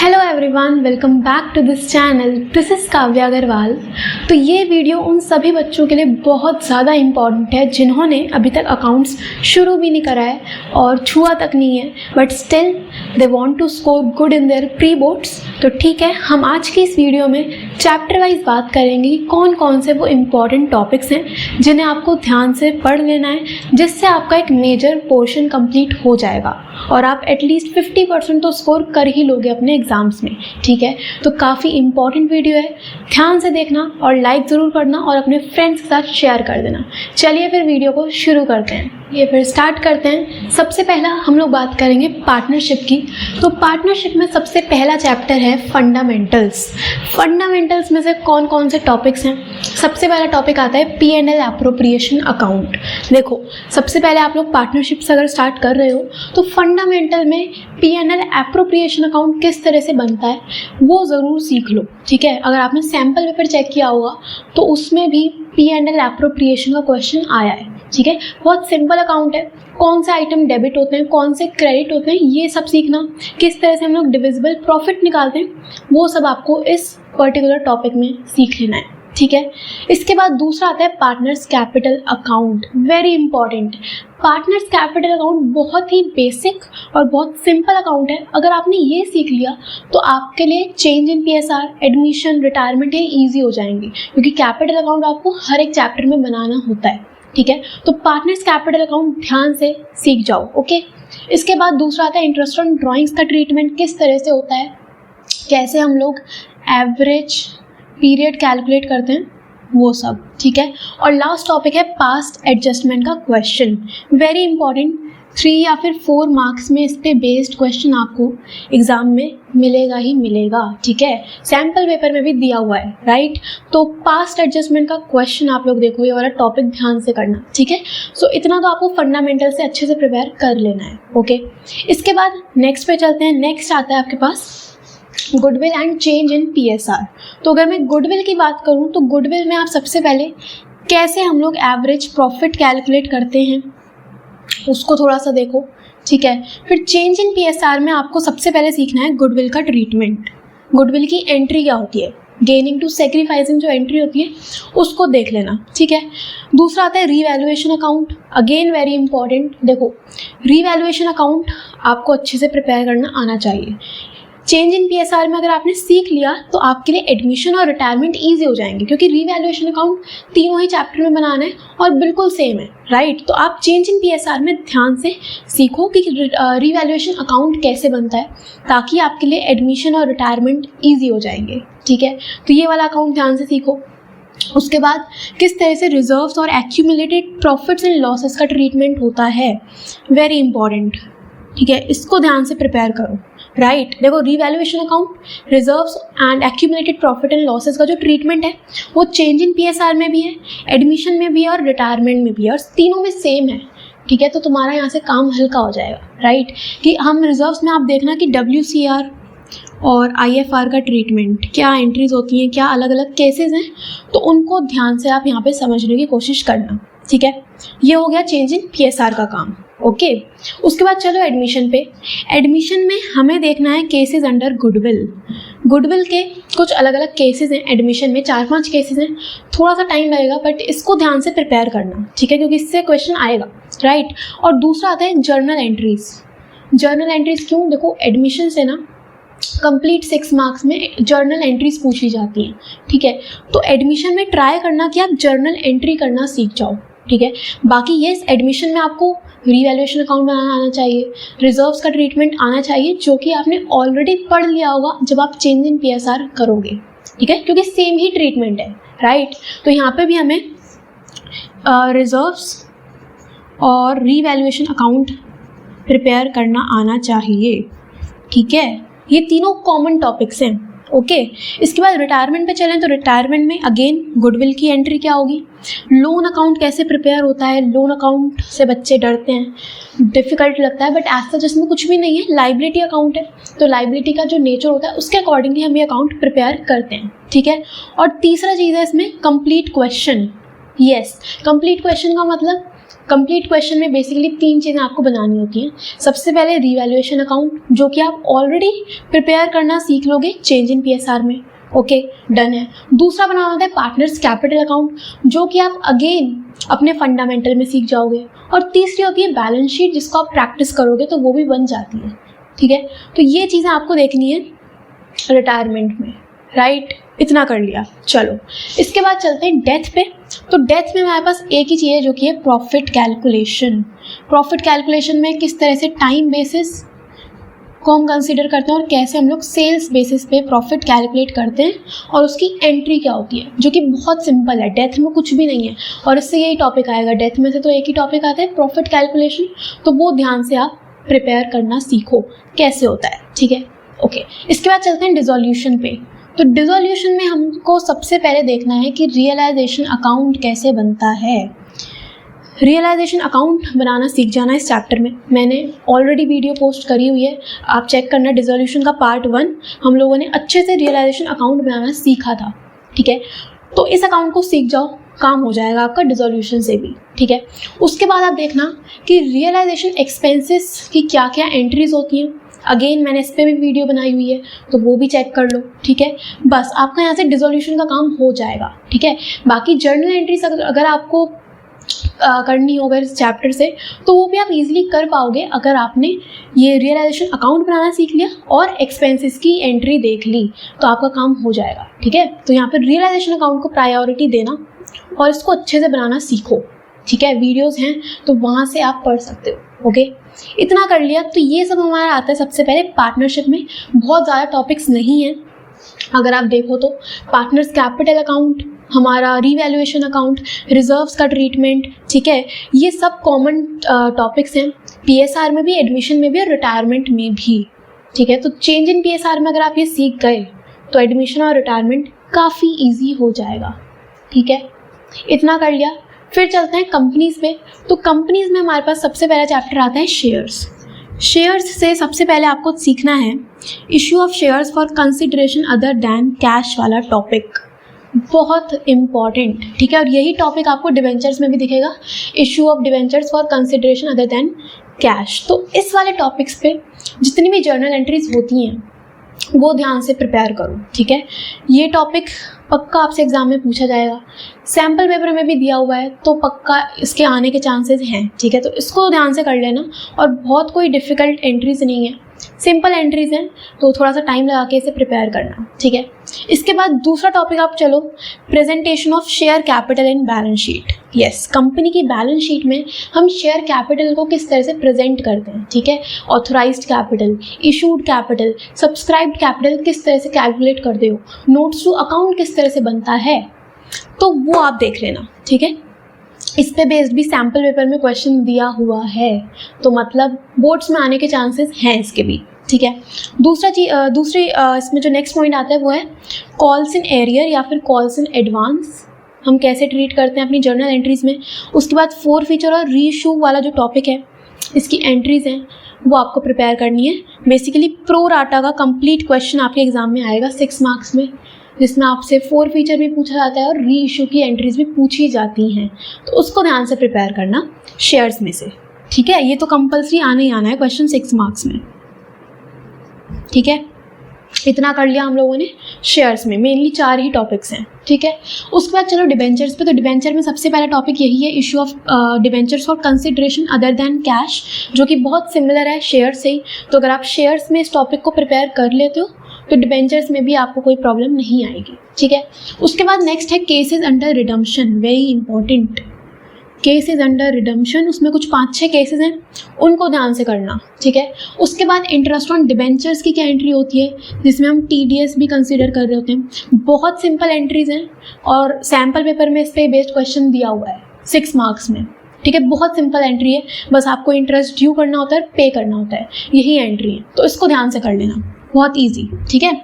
Hello everyone, welcome back to this channel. This is Kavya Agarwal. तो ये video उन सभी बच्चों के लिए बहुत ज़्यादा इम्पॉर्टेंट है जिन्होंने अभी तक अकाउंट्स शुरू भी नहीं करा है और छुआ तक नहीं है, but still they want to score good in their pre boards. तो ठीक है, हम आज की इस वीडियो में चैप्टर वाइज बात करेंगे कि कौन कौन से वो इम्पॉर्टेंट टॉपिक्स हैं जिन्हें आपको ध्यान से पढ़ लेना है, जिससे आपका एक मेजर पोर्शन कंप्लीट हो जाएगा और आप एटलीस्ट 50% तो स्कोर कर ही लोगे अपने एग्ज़ाम्स में। ठीक है, तो काफ़ी इंपॉर्टेंट वीडियो है, ध्यान से देखना और लाइक ज़रूर करना और अपने फ्रेंड्स के साथ शेयर कर देना। चलिए फिर वीडियो को शुरू करते हैं। ये फिर स्टार्ट करते हैं। सबसे पहला हम लोग बात करेंगे पार्टनरशिप की। तो पार्टनरशिप में सबसे पहला चैप्टर है फंडामेंटल्स। फंडामेंटल्स में से कौन कौन से टॉपिक्स हैं? सबसे पहला टॉपिक आता है P&L एप्रोप्रिएशन अकाउंट। देखो, सबसे पहले आप लोग पार्टनरशिप से अगर स्टार्ट कर रहे हो तो फंडामेंटल में P&L एप्रोप्रिएशन अकाउंट किस तरह से बनता है वो ज़रूर सीख लो। ठीक है, अगर आपने सैम्पल पेपर चेक किया होगा तो उसमें भी P&L एप्रोप्रिएशन का क्वेश्चन आया है। ठीक है, बहुत सिंपल अकाउंट है। कौन से आइटम डेबिट होते हैं, कौन से क्रेडिट होते हैं, ये सब सीखना। किस तरह से हम लोग डिविजिबल प्रॉफिट निकालते हैं, वो सब आपको इस पर्टिकुलर टॉपिक में सीख लेना है। ठीक है, इसके बाद दूसरा आता है partners capital account. Very important. Partners capital account बहुत ही बेसिक और बहुत सिंपल अकाउंट है। अगर आपने ये सीख लिया तो आपके लिए change in PSR, admission, retirement ये ईजी हो जाएंगे, क्योंकि कैपिटल अकाउंट आपको हर एक चैप्टर में बनाना होता है। ठीक है, तो पार्टनर्स कैपिटल अकाउंट ध्यान से सीख जाओ। ओके, इसके बाद दूसरा आता है इंटरेस्ट ऑन ड्राइंग्स का ट्रीटमेंट किस तरह से होता है, कैसे हम लोग एवरेज पीरियड कैलकुलेट करते हैं, वो सब। ठीक है, और लास्ट टॉपिक है पास्ट एडजस्टमेंट का क्वेश्चन। वेरी इंपॉर्टेंट, 3 या फिर 4 मार्क्स में इस पे बेस्ड क्वेश्चन आपको एग्जाम में मिलेगा ही मिलेगा। ठीक है, सैम्पल पेपर में भी दिया हुआ है, राइट। तो पास्ट एडजस्टमेंट का क्वेश्चन आप लोग देखो, ये वाला टॉपिक ध्यान से करना। ठीक है, सो इतना तो आपको फंडामेंटल से अच्छे से प्रिपेयर कर लेना है। ओके, इसके बाद नेक्स्ट पे चलते हैं। नेक्स्ट आता है आपके पास goodwill and change in PSR। तो अगर मैं गुडविल की बात करूं तो गुडविल में आप सबसे पहले कैसे हम लोग एवरेज प्रॉफिट कैलकुलेट करते हैं उसको थोड़ा सा देखो। ठीक है, फिर चेंज इन PSR में आपको सबसे पहले सीखना है गुडविल का ट्रीटमेंट। गुडविल की एंट्री क्या होती है, गेनिंग टू सेक्रीफाइसिंग जो एंट्री होती है उसको देख लेना। ठीक है, दूसरा आता है revaluation account. Again very important. देखो, रीवैल्यूएशन अकाउंट आपको अच्छे से प्रिपेयर करना आना चाहिए। चेंज इन PSR में अगर आपने सीख लिया तो आपके लिए एडमिशन और रिटायरमेंट ईजी हो जाएंगे, क्योंकि रीवैल्यूएशन अकाउंट तीनों ही चैप्टर में बनाना है और बिल्कुल सेम है, राइट। तो आप चेंज इन PSR में ध्यान से सीखो कि रीवैल्यूएशन अकाउंट कैसे बनता है, ताकि आपके लिए एडमिशन और रिटायरमेंट ईजी हो जाएंगे। ठीक है, तो ये वाला अकाउंट ध्यान से सीखो। उसके बाद किस तरह से रिजर्व्स और एक्यूमुलेटेड प्रॉफिट्स एंड लॉसेस का ट्रीटमेंट होता है, वेरी इंपॉर्टेंट। ठीक है, इसको ध्यान से प्रिपेयर करो, राइट। देखो, revaluation account, reserves and accumulated profit and losses का जो ट्रीटमेंट है वो चेंज इन PSR में भी है, एडमिशन में भी है और रिटायरमेंट में भी है, और तीनों में सेम है। ठीक है, तो तुम्हारा यहाँ से काम हल्का हो जाएगा, राइट। कि हम रिजर्व्स में आप देखना कि WCR और IFR का ट्रीटमेंट, क्या एंट्रीज होती हैं, क्या अलग अलग केसेस हैं, तो उनको ध्यान से आप यहाँ पे समझने की कोशिश करना। ठीक है, ये हो गया चेंज इन PSR का काम। ओके, उसके बाद चलो एडमिशन पे। एडमिशन में हमें देखना है केसेस अंडर गुडविल। गुडविल के कुछ अलग अलग केसेस हैं एडमिशन में, 4-5 केसेस हैं। थोड़ा सा टाइम लगेगा, बट इसको ध्यान से प्रिपेयर करना। ठीक है, क्योंकि इससे क्वेश्चन आएगा, राइट। और दूसरा आता है जर्नल एंट्रीज। जर्नल एंट्रीज क्यों? देखो, एडमिशन से ना कंप्लीट 6 मार्क्स में जर्नल एंट्रीज पूछी जाती हैं। ठीक है, तो एडमिशन में ट्राई करना कि आप जर्नल एंट्री करना सीख जाओ। ठीक है, बाकी ये एडमिशन में आपको रीवैल्यूएशन अकाउंट बनाना आना चाहिए, रिजर्व्स का ट्रीटमेंट आना चाहिए, जो कि आपने ऑलरेडी पढ़ लिया होगा जब आप चेंज इन PSR करोगे। ठीक है, क्योंकि सेम ही ट्रीटमेंट है, राइट। तो यहाँ पे भी हमें रिजर्व्स और रीवैल्यूएशन अकाउंट प्रिपेयर करना आना चाहिए। ठीक है, ये तीनों कॉमन टॉपिक्स हैं। ओके, इसके बाद रिटायरमेंट पे चलें तो रिटायरमेंट में अगेन गुडविल की एंट्री क्या होगी, लोन अकाउंट कैसे प्रिपेयर होता है। लोन अकाउंट से बच्चे डरते हैं, डिफ़िकल्ट लगता है, बट ऐसा जिसमें कुछ भी नहीं है, लाइबिलिटी अकाउंट है। तो लाइबिलिटी का जो नेचर होता है उसके अकॉर्डिंगली हम ये अकाउंट प्रिपेयर करते हैं। ठीक है, और तीसरा चीज़ है इसमें complete question. Yes, complete question का मतलब कंप्लीट क्वेश्चन में बेसिकली 3 चीज़ें आपको बनानी होती हैं। सबसे पहले रीवैल्यूएशन अकाउंट, जो कि आप ऑलरेडी प्रिपेयर करना सीख लोगे चेंज इन PSR में। ओके, डन है। दूसरा बनाना होता है पार्टनर्स कैपिटल अकाउंट, जो कि आप अगेन अपने फंडामेंटल में सीख जाओगे। और तीसरी होती है बैलेंस शीट, जिसको आप प्रैक्टिस करोगे तो वो भी बन जाती है। ठीक है, तो ये चीज़ें आपको देखनी है रिटायरमेंट में, राइट। इतना कर लिया, चलो इसके बाद चलते हैं डेथ पे। तो डेथ में हमारे पास एक ही चीज़ है, जो कि है प्रॉफिट कैलकुलेशन। प्रॉफिट कैलकुलेशन में किस तरह से टाइम बेसिस को हम कंसीडर करते हैं और कैसे हम लोग सेल्स बेसिस पे प्रॉफिट कैलकुलेट करते हैं और उसकी एंट्री क्या होती है, जो कि बहुत सिंपल है। डेथ में कुछ भी नहीं है और इससे यही टॉपिक आएगा। डेथ में से तो एक ही टॉपिक आता है, प्रॉफिट कैलकुलेशन। तो वो ध्यान से आप प्रिपेयर करना सीखो कैसे होता है। ठीक है, ओके। इसके बाद चलते हैं डिसोल्यूशन पे। तो डिसोल्यूशन में हमको सबसे पहले देखना है कि रियलाइजेशन अकाउंट कैसे बनता है। रियलाइजेशन अकाउंट बनाना सीख जाना इस चैप्टर में। मैंने ऑलरेडी वीडियो पोस्ट करी हुई है, आप चेक करना। डिसोल्यूशन का पार्ट 1 हम लोगों ने अच्छे से रियलाइजेशन अकाउंट बनाना सीखा था। ठीक है, तो इस अकाउंट को सीख जाओ, काम हो जाएगा आपका डिसोल्यूशन से भी। ठीक है, उसके बाद आप देखना कि रियलाइजेशन एक्सपेंसेस की क्या क्या एंट्रीज होती हैं। अगेन मैंने इस पर भी वीडियो बनाई हुई है, तो वो भी चेक कर लो। ठीक है, बस आपका यहाँ से डिसोल्यूशन का काम हो जाएगा। ठीक है, बाकी जर्नल एंट्रीज अगर आपको करनी होगा इस चैप्टर से, तो वो भी आप इजीली कर पाओगे अगर आपने ये रियलाइजेशन अकाउंट बनाना सीख लिया और एक्सपेंसेस की एंट्री देख ली, तो आपका काम हो जाएगा। ठीक है, तो यहाँ पर रियलाइजेशन अकाउंट को प्रायोरिटी देना और इसको अच्छे से बनाना सीखो। ठीक है, वीडियोस हैं तो वहाँ से आप पढ़ सकते हो। ओके, इतना कर लिया। तो ये सब हमारा आता है सबसे पहले पार्टनरशिप में। बहुत ज़्यादा टॉपिक्स नहीं हैं अगर आप देखो तो। पार्टनर्स कैपिटल अकाउंट, हमारा रीवैल्यूएशन अकाउंट, रिजर्व्स का ट्रीटमेंट। ठीक है, ये सब कॉमन टॉपिक्स हैं PSR में भी, एडमिशन में भी और रिटायरमेंट में भी। ठीक है, तो चेंज इन PSR में अगर आप ये सीख गए तो एडमिशन और रिटायरमेंट काफ़ी ईजी हो जाएगा। ठीक है, इतना कर लिया। फिर चलते हैं कंपनीज़ पे। तो कंपनीज़ में हमारे पास सबसे पहला चैप्टर आता है शेयर्स। शेयर्स से सबसे पहले आपको सीखना है issue of shares for consideration other than cash वाला टॉपिक, बहुत इम्पॉर्टेंट। ठीक है, और यही टॉपिक आपको डिवेंचर्स में भी दिखेगा, issue of debentures for consideration other than cash. तो इस वाले टॉपिक्स पे जितनी भी जर्नल एंट्रीज होती हैं वो ध्यान से प्रिपेयर करो। ठीक है, ये टॉपिक पक्का आपसे एग्जाम में पूछा जाएगा, सैम्पल पेपर में भी दिया हुआ है, तो पक्का इसके आने के चांसेस हैं। ठीक है, तो इसको ध्यान से कर लेना। और बहुत कोई डिफ़िकल्ट एंट्रीज नहीं है, सिंपल एंट्रीज हैं, तो थोड़ा सा टाइम लगा के इसे प्रिपेयर करना। ठीक है, इसके बाद दूसरा टॉपिक आप चलो, presentation of share capital in balance sheet. Yes, company की बैलेंस शीट में हम शेयर कैपिटल को किस तरह से प्रेजेंट करते हैं। ठीक है, authorised capital, issued capital, subscribed capital किस तरह से कैलकुलेट करते हो, नोट्स टू अकाउंट किस तरह से बनता है, तो वो आप देख लेना। ठीक है, इस पे बेस्ड भी सैम्पल पेपर में क्वेश्चन दिया हुआ है, तो मतलब बोर्ड्स में आने के चांसेस हैं इसके भी। ठीक है, दूसरी इसमें जो नेक्स्ट पॉइंट आता है वो है कॉल्स इन एरियर या फिर कॉल्स इन एडवांस, हम कैसे ट्रीट करते हैं अपनी जर्नल एंट्रीज में। उसके बाद 4 फीचर और रीइशू वाला जो टॉपिक है, इसकी एंट्रीज हैं वो आपको प्रिपेयर करनी है। बेसिकली प्रो राटा का कंप्लीट क्वेश्चन आपके एग्जाम में आएगा 6 मार्क्स में, जिसमें आपसे 4 फीचर भी पूछा जाता है और री इशू की एंट्रीज भी पूछी जाती हैं, तो उसको ध्यान से प्रिपेयर करना शेयर्स में से। ठीक है, ये तो कंपल्सरी आना ही आना है क्वेश्चन 6 मार्क्स में। ठीक है, इतना कर लिया हम लोगों ने शेयर्स में, मेनली 4 ही टॉपिक्स हैं। ठीक है, उसके बाद चलो डिबेंचर्स पे। तो डिबेंचर में सबसे पहला टॉपिक यही है, issue of debentures for consideration other than cash, जो कि बहुत सिमिलर है शेयर से ही। तो अगर आप शेयर्स में इस टॉपिक को प्रिपेयर कर लेते हो तो डिबेंचर्स में भी आपको कोई प्रॉब्लम नहीं आएगी। ठीक है, उसके बाद नेक्स्ट है cases under redemption, very important. Cases under redemption, उसमें कुछ 5-6 केसेस हैं, उनको ध्यान से करना। ठीक है, उसके बाद इंटरेस्ट ऑन डिबेंचर्स की क्या एंट्री होती है, जिसमें हम TDS भी कंसीडर कर रहे होते हैं। बहुत सिंपल एंट्रीज हैं और सैम्पल पेपर में इस पर बेस्ड क्वेश्चन दिया हुआ है 6 मार्क्स में। ठीक है, बहुत सिंपल एंट्री है, बस आपको इंटरेस्ट ड्यू करना होता है, पे करना होता है, यही एंट्री है, तो इसको ध्यान से कर लेना, बहुत ईजी। ठीक है,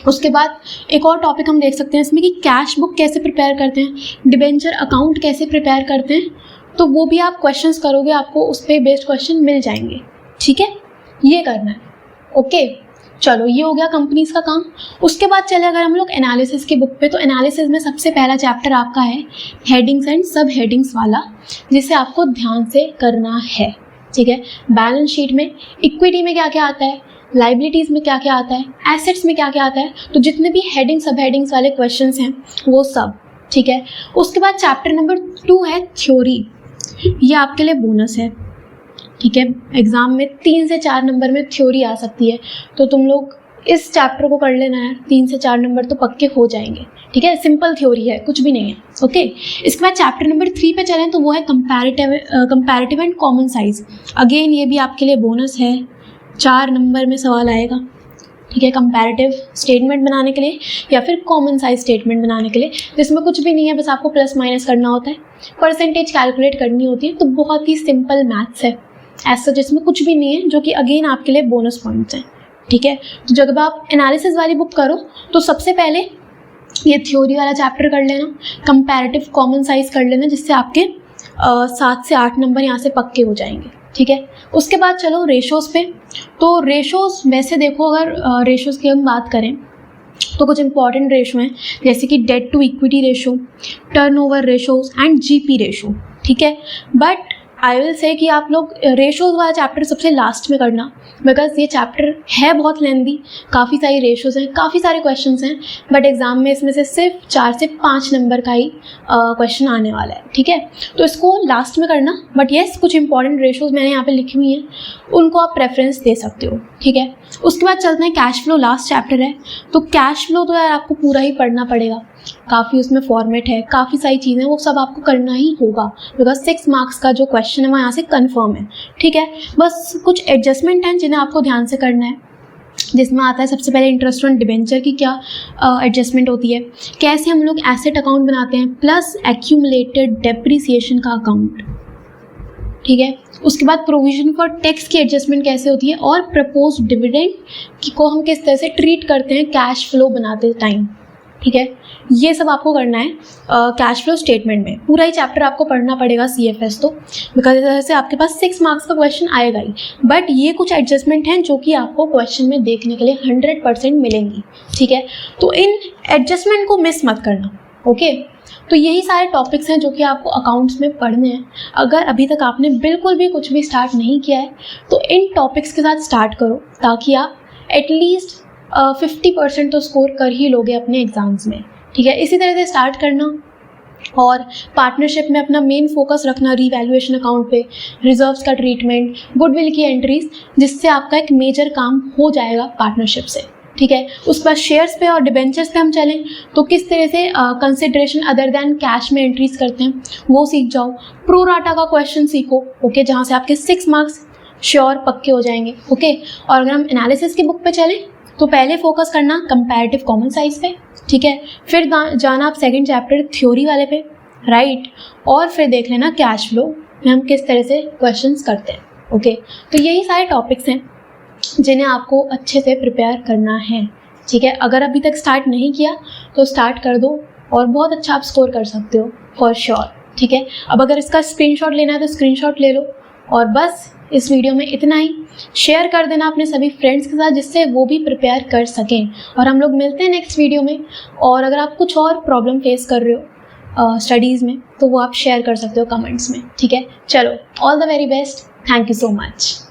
उसके बाद एक और टॉपिक हम देख सकते हैं इसमें कि कैश बुक कैसे प्रिपेयर करते हैं, डिबेंचर अकाउंट कैसे प्रिपेयर करते हैं, तो वो भी आप क्वेश्चंस करोगे, आपको उस पर बेस्ड क्वेश्चन मिल जाएंगे। ठीक है, ये करना है। ओके, चलो ये हो गया कंपनीज का काम। उसके बाद चले अगर हम लोग एनालिसिस की बुक पे, तो एनालिसिस में सबसे पहला चैप्टर आपका है हेडिंग्स एंड सब हेडिंग्स वाला, जिसे आपको ध्यान से करना है। ठीक है, बैलेंस शीट में इक्विटी में क्या क्या आता है, लाइबिलिटीज़ में क्या क्या आता है, एसेट्स में क्या क्या आता है, तो जितने भी हेडिंग सब हेडिंग्स वाले क्वेश्चंस हैं वो सब। ठीक है, उसके बाद चैप्टर नंबर 2 है थ्योरी। ये आपके लिए बोनस है। ठीक है, एग्जाम में 3 से 4 नंबर में थ्योरी आ सकती है, तो तुम लोग इस चैप्टर को कर लेना है, 3 से 4 नंबर तो पक्के हो जाएंगे। ठीक है, सिंपल थ्योरी है, कुछ भी नहीं है। ओके, इसके बाद चैप्टर नंबर 3 पे चलें तो वो है comparative and common size. Again ये भी आपके लिए बोनस है, 4 नंबर में सवाल आएगा। ठीक है, कंपैरेटिव स्टेटमेंट बनाने के लिए या फिर कॉमन साइज स्टेटमेंट बनाने के लिए, जिसमें कुछ भी नहीं है, बस आपको प्लस माइनस करना होता है, परसेंटेज कैलकुलेट करनी होती है। तो बहुत ही सिंपल मैथ्स है ऐसा, जिसमें कुछ भी नहीं है, जो कि अगेन आपके लिए बोनस पॉइंट्स हैं। ठीक है, तो जब आप एनालिसिस वाली बुक करो तो सबसे पहले ये थ्योरी वाला चैप्टर कर लेना, कंपैरेटिव कॉमन साइज कर लेना, जिससे आपके 7 से 8 नंबर यहाँ से पक्के हो जाएंगे। ठीक है, उसके बाद चलो रेशोज़ पे। तो रेशोज़ वैसे देखो, अगर रेशोज़ की हम बात करें तो कुछ इंपॉर्टेंट रेशो हैं, जैसे कि debt to equity ratio, turnover ratios and GP ratio. ठीक है, बट आई विल से कि आप लोग रेशोज़ वाला चैप्टर सबसे लास्ट में करना, बिकॉज ये चैप्टर है बहुत लेंदी, काफ़ी सारी रेशोज़ हैं, काफ़ी सारे क्वेश्चंस हैं, बट एग्ज़ाम में इसमें से सिर्फ 4 से 5 नंबर का ही क्वेश्चन आने वाला है। ठीक है, तो इसको लास्ट में करना, बट येस कुछ इंपॉर्टेंट रेशोज़ मैंने यहाँ पे लिखी हुई हैं, उनको आप प्रेफरेंस दे सकते हो। ठीक है, उसके बाद चलते हैं कैश फ्लो, लास्ट चैप्टर है। तो कैश फ्लो तो यार आपको पूरा ही पढ़ना पड़ेगा, काफ़ी उसमें फॉर्मेट है, काफ़ी सारी चीज़ें, वो सब आपको करना ही होगा, बिकॉज 6 मार्क्स का जो क्वेश्चन है वो यहाँ से कंफर्म है। ठीक है, बस कुछ एडजस्टमेंट हैं जिन्हें आपको ध्यान से करना है, जिसमें आता है सबसे पहले इंटरेस्ट ऑन डिबेंचर की क्या एडजस्टमेंट होती है, कैसे हम लोग एसेट अकाउंट बनाते हैं, प्लस एक्यूमुलेटेड डेप्रिसिएशन का अकाउंट। ठीक है, उसके बाद प्रोविजन फॉर टैक्स की एडजस्टमेंट कैसे होती है, और प्रपोज डिविडेंड को हम किस तरह से ट्रीट करते हैं कैश फ्लो बनाते टाइम। ठीक है, ये सब आपको करना है कैश फ्लो स्टेटमेंट में। पूरा ही चैप्टर आपको पढ़ना पड़ेगा CFS तो, बिकॉज इस तरह से आपके पास 6 मार्क्स का क्वेश्चन आएगा ही, बट ये कुछ एडजस्टमेंट हैं जो कि आपको क्वेश्चन में देखने के लिए 100% मिलेंगी। ठीक है, तो इन एडजस्टमेंट को मिस मत करना। ओके, तो यही सारे टॉपिक्स हैं जो कि आपको अकाउंट्स में पढ़ने हैं। अगर अभी तक आपने बिल्कुल भी कुछ भी स्टार्ट नहीं किया है तो इन टॉपिक्स के साथ स्टार्ट करो, ताकि आप एटलीस्ट 50% तो स्कोर कर ही लोगे अपने एग्ज़ाम्स में। ठीक है, इसी तरह से स्टार्ट करना, और पार्टनरशिप में अपना मेन फोकस रखना रीवैल्यूएशन अकाउंट पे, रिजर्व्स का ट्रीटमेंट, गुडविल की एंट्रीज, जिससे आपका एक मेजर काम हो जाएगा पार्टनरशिप से। ठीक है, उस पर शेयर्स पे और डिबेंचर्स पे हम चलें तो किस तरह से कंसिडरेशन अदर दैन कैश में एंट्रीज करते हैं वो सीख जाओ। प्रो राटा का क्वेश्चन सीखो, ओके, जहाँ से आपके 6 मार्क्स श्योर पक्के हो जाएंगे। ओके, और अगर हम एनालिसिस की बुक पे चलें तो पहले फोकस करना कंपैरेटिव कॉमन साइज पे। ठीक है, फिर जाना आप सेकंड चैप्टर थ्योरी वाले पे, राइट, और फिर देख लेना कैश फ्लो में हम किस तरह से क्वेश्चंस करते हैं। ओके, तो यही सारे टॉपिक्स हैं जिन्हें आपको अच्छे से प्रिपेयर करना है। ठीक है, अगर अभी तक स्टार्ट नहीं किया तो स्टार्ट कर दो, और बहुत अच्छा आप स्कोर कर सकते हो फॉर श्योर। ठीक है, अब अगर इसका स्क्रीनशॉट लेना है तो स्क्रीनशॉट ले लो, और बस इस वीडियो में इतना ही। शेयर कर देना अपने सभी फ्रेंड्स के साथ, जिससे वो भी प्रिपेयर कर सकें, और हम लोग मिलते हैं नेक्स्ट वीडियो में। और अगर आप कुछ और प्रॉब्लम फेस कर रहे हो स्टडीज़ में तो वो आप शेयर कर सकते हो कमेंट्स में। ठीक है, चलो, all the very best, thank you so much.